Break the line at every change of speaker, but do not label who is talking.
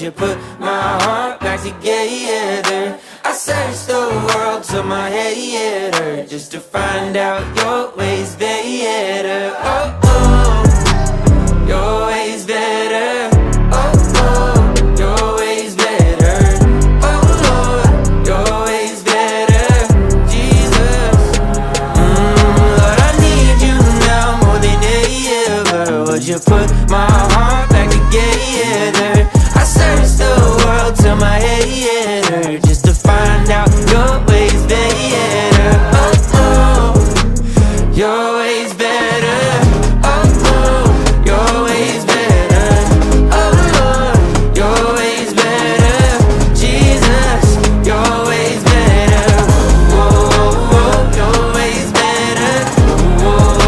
you put my heart back together? I searched the world till my head hurt, just to find out your ways better. Oh, oh, your ways better. Oh, oh, your ways better. Oh, Lord, your ways better. Jesus, Lord, I need you now more than ever. Would you put my